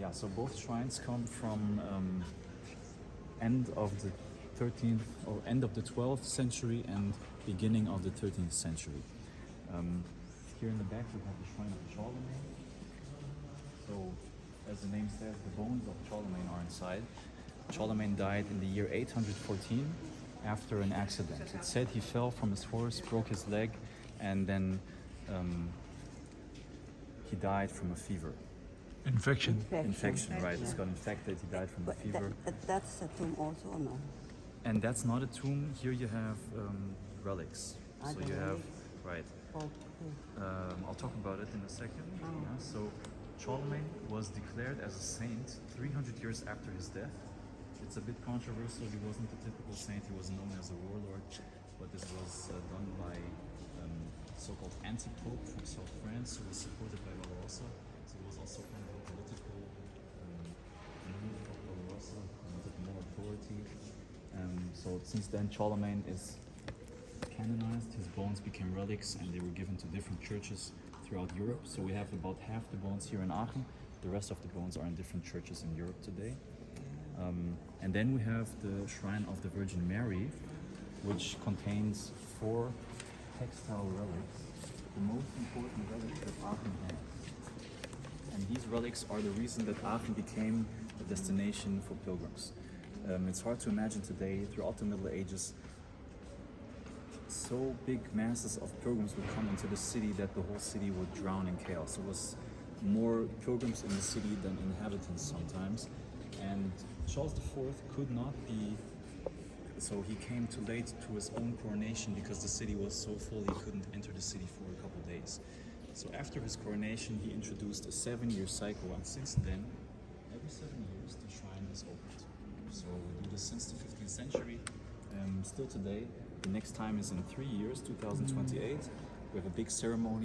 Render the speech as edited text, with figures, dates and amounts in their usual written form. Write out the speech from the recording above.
Yeah, so both shrines come from end of the 13th or end of the 12th century and beginning of the 13th century. Here in the back we have the shrine of Charlemagne. So, as the name says, the bones of Charlemagne are inside. Charlemagne died in the year 814 after an accident. It's said he fell from his horse, broke his leg, and then he died from a fever. Infection. Infection, right. He got infected, he died from a fever. That's a tomb also, or no? And that's not a tomb. Here you have relics. So you have, right. I'll talk about it in a second. Yeah, so Charlemagne was declared as a saint 300 years after his death. It's a bit controversial. He wasn't a typical saint. He was known as a warlord, but this was done by so-called anti-pope from South France, who was supported by Barbarossa. So it was also kind of a political move of Barbarossa, wanted more authority. So since then, Charlemagne is canonized. His bones became relics, and they were given to different churches throughout Europe. So we have about half the bones here in Aachen. The rest of the bones are in different churches in Europe today. And then we have the Shrine of the Virgin Mary, which contains 4 textile relics, the most important relics that Aachen has. And these relics are the reason that Aachen became a destination for pilgrims. It's hard to imagine today, throughout the Middle Ages, so big masses of pilgrims would come into the city that the whole city would drown in chaos. There was more pilgrims in the city than inhabitants sometimes. And Charles IV could not be, so he came too late to his own coronation because the city was so full he couldn't enter the city for a couple days. So after his coronation he introduced a 7-year cycle, and since then, every 7 years the shrine is opened. So we do this since the 15th century, still today. The next time is in 3 years, 2028. We have a big ceremony.